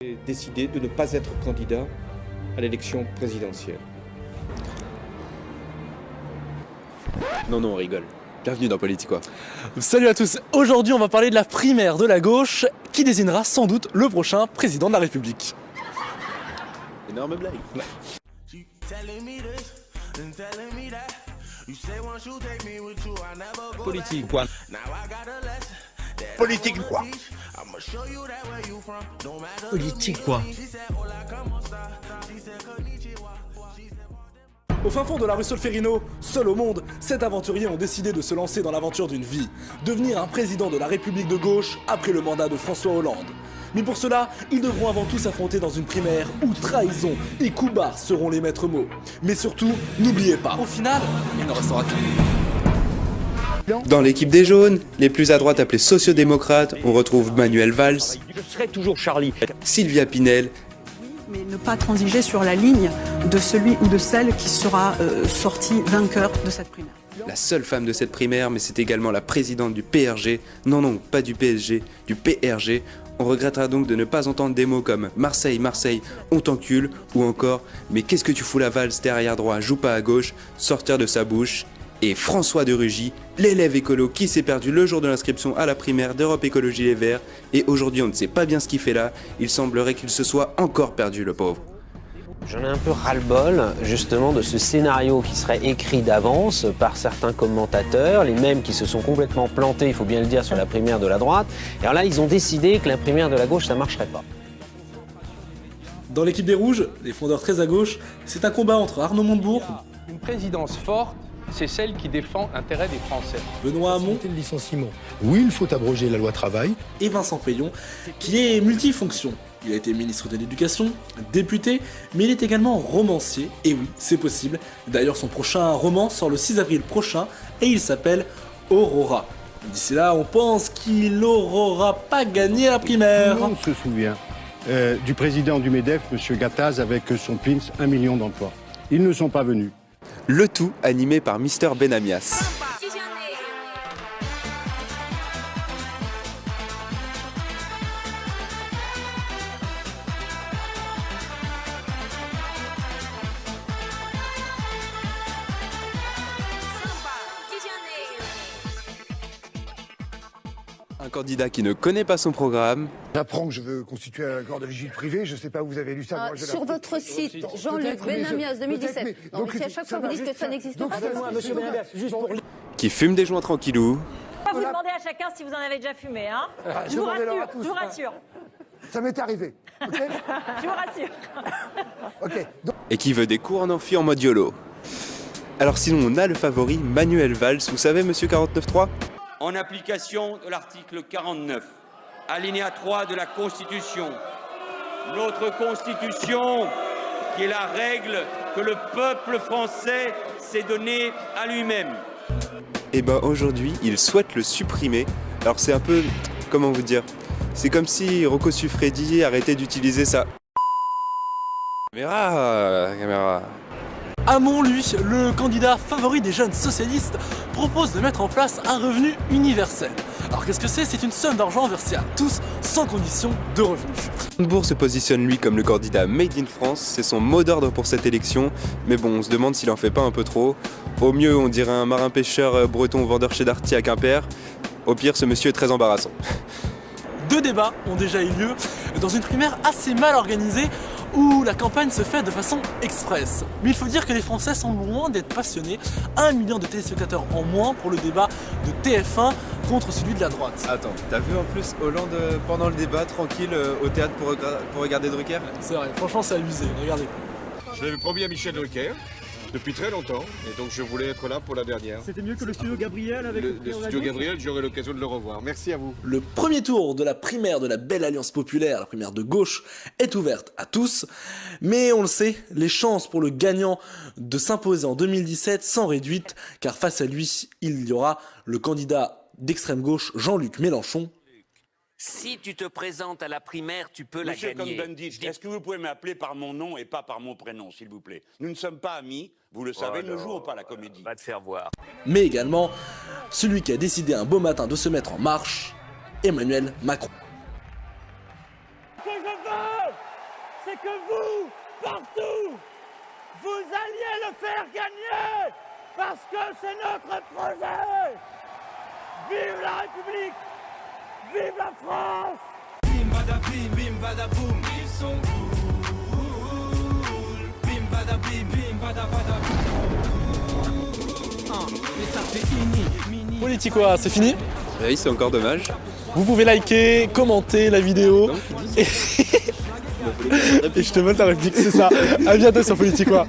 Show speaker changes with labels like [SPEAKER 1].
[SPEAKER 1] J'ai décidé de ne pas être candidat à l'élection présidentielle.
[SPEAKER 2] Non, on rigole. Bienvenue dans Politiquois.
[SPEAKER 3] Salut à tous, aujourd'hui on va parler de la primaire de la gauche qui désignera sans doute le prochain président de la République.
[SPEAKER 2] Énorme blague.
[SPEAKER 4] Politiquois.
[SPEAKER 5] Politiquois.
[SPEAKER 4] Politiquois.
[SPEAKER 3] Au fin fond de la rue Solferino, seul au monde, sept aventuriers ont décidé de se lancer dans l'aventure d'une vie, devenir un président de la République de gauche après le mandat de François Hollande. Mais pour cela, ils devront avant tout s'affronter dans une primaire où trahison et coups bas seront les maîtres mots. Mais surtout, n'oubliez pas, au final, il n'en restera qu'un.
[SPEAKER 2] Dans l'équipe des jaunes, les plus à droite appelés sociodémocrates, on retrouve Manuel Valls,
[SPEAKER 4] Je serai toujours Charlie.
[SPEAKER 2] Sylvia Pinel,
[SPEAKER 6] Mais ne pas transiger sur la ligne de celui ou de celle qui sera sorti vainqueur de cette primaire.
[SPEAKER 2] la seule femme de cette primaire, mais c'est également la présidente du PRG. Non, pas du PSG, du PRG. On regrettera donc de ne pas entendre des mots comme Marseille, on t'encule, ou encore mais qu'est-ce que tu fous la valse derrière droit, joue pas à gauche, sortir de sa bouche. Et François de Rugy, l'élève écolo qui s'est perdu le jour de l'inscription à la primaire d'Europe Écologie Les Verts. Et aujourd'hui on ne sait pas bien ce qu'il fait là, il semblerait qu'il se soit encore perdu le pauvre.
[SPEAKER 7] J'en ai un peu ras-le-bol, justement, de ce scénario qui serait écrit d'avance par certains commentateurs, les mêmes qui se sont complètement plantés, il faut bien le dire, sur la primaire de la droite. Et alors là, ils ont décidé que la primaire de la gauche, ça marcherait pas.
[SPEAKER 3] Dans l'équipe des Rouges, les fondeurs très à gauche, c'est un combat entre Arnaud Montebourg,
[SPEAKER 8] Une présidence forte, c'est celle qui défend l'intérêt des Français.
[SPEAKER 3] Benoît Hamon
[SPEAKER 5] Le licenciement. Oui, il faut abroger la loi travail.
[SPEAKER 3] et Vincent Payon, qui est multifonction. Il a été ministre de l'Éducation, député, mais il est également romancier, et oui, c'est possible. D'ailleurs, son prochain roman sort le 6 avril prochain, et il s'appelle Aurora. D'ici là, on pense qu'il n'aura pas gagné la primaire.
[SPEAKER 5] Tout le monde se souvient du président du MEDEF, M. Gattaz, avec son pins 1 million d'emplois. Ils ne sont pas venus.
[SPEAKER 2] Le tout animé par Mister Benamias. Un candidat qui ne connaît pas son programme,
[SPEAKER 9] J'apprends que je veux constituer un corps de vigile privé. Je sais pas où vous avez lu ça. Moi, je
[SPEAKER 10] Sur
[SPEAKER 9] l'apprends.
[SPEAKER 10] votre site, Jean-Luc
[SPEAKER 9] Peut-être, mais
[SPEAKER 10] Benamias
[SPEAKER 9] je-
[SPEAKER 10] 2017.
[SPEAKER 9] peut-être, mais-
[SPEAKER 10] Non,
[SPEAKER 9] donc,
[SPEAKER 10] mais si à chaque
[SPEAKER 9] ça
[SPEAKER 10] fois vous
[SPEAKER 9] va
[SPEAKER 10] dites que
[SPEAKER 9] juste-
[SPEAKER 10] ça n'existe
[SPEAKER 9] donc,
[SPEAKER 10] pas,
[SPEAKER 9] c'est
[SPEAKER 10] ça
[SPEAKER 9] moi,
[SPEAKER 10] va.
[SPEAKER 9] monsieur Benamias, juste pour...
[SPEAKER 2] qui fume des joints tranquillou,
[SPEAKER 11] Vous demandez à chacun si vous en avez déjà fumé, hein. Je vous
[SPEAKER 9] demandais leur à
[SPEAKER 11] rassure,
[SPEAKER 9] tous.
[SPEAKER 11] je vous rassure,
[SPEAKER 9] Ça m'est arrivé. Ok.
[SPEAKER 11] je vous rassure.
[SPEAKER 9] Ok. Donc,
[SPEAKER 2] et qui veut des cours en amphi en mode YOLO. Alors sinon on a le favori Manuel Valls, vous savez monsieur 49.3 ?
[SPEAKER 12] En application de l'article 49, alinéa 3 de la Constitution, notre Constitution, qui est la règle que le peuple français s'est donnée à lui-même.
[SPEAKER 2] Et ben aujourd'hui il souhaite le supprimer. Alors c'est un peu, comment vous dire, c'est comme si Rocco Siffredi arrêtait d'utiliser sa caméra.
[SPEAKER 3] Hamon, lui, le candidat favori des jeunes socialistes, propose de mettre en place un revenu universel. Alors qu'est-ce que c'est ? C'est une somme d'argent versée à tous, sans condition de revenus.
[SPEAKER 2] Montebourg se positionne lui comme le candidat Made in France, c'est son mot d'ordre pour cette élection, mais bon on se demande s'il en fait pas un peu trop. Au mieux on dirait un marin-pêcheur breton vendeur chez Darty à Quimper, au pire ce monsieur est très embarrassant.
[SPEAKER 3] Deux débats ont déjà eu lieu dans une primaire assez mal organisée où la campagne se fait de façon express. Mais il faut dire que les Français sont loin d'être passionnés. 1 million de téléspectateurs en moins pour le débat de TF1 contre celui de la droite.
[SPEAKER 2] Attends, t'as vu en plus Hollande pendant le débat tranquille au théâtre pour regarder Drucker ?
[SPEAKER 3] C'est vrai, franchement c'est abusé, regardez.
[SPEAKER 13] Je l'avais promis à Michel Drucker depuis très longtemps, et donc je voulais être là pour la dernière.
[SPEAKER 14] C'était mieux que le studio Gabriel avec
[SPEAKER 13] Le studio Gabriel, j'aurai l'occasion de le revoir. Merci à vous.
[SPEAKER 3] Le premier tour de la primaire de la belle alliance populaire, la primaire de gauche, est ouverte à tous. Mais on le sait, les chances pour le gagnant de s'imposer en 2017 sont réduites, car face à lui, il y aura le candidat d'extrême gauche, Jean-Luc Mélenchon.
[SPEAKER 12] Si tu te présentes à la primaire, tu peux la
[SPEAKER 15] Monsieur
[SPEAKER 12] gagner.
[SPEAKER 15] Cohn-Bendit, est-ce que vous pouvez m'appeler par mon nom et pas par mon prénom, s'il vous plaît? Nous ne sommes pas amis, vous le savez, ne jouons pas la comédie.
[SPEAKER 12] Va te faire voir.
[SPEAKER 3] Mais également, celui qui a décidé un beau matin de se mettre en marche, Emmanuel Macron.
[SPEAKER 14] Qu'est-ce que je fais ?
[SPEAKER 10] c'est que vous, partout, vous alliez le faire gagner, parce que c'est notre projet. Vive la République, vive la France. Bim bada bim, bim bada boum, ils sont cool. Bim bada bim bada bada boum. Mais ça fait fini.
[SPEAKER 3] Politiquois, c'est fini?
[SPEAKER 2] Oui, c'est encore dommage.
[SPEAKER 3] Vous pouvez liker, commenter la vidéo. Et je te vole ta réplique, c'est ça. À bientôt sur Politiquois.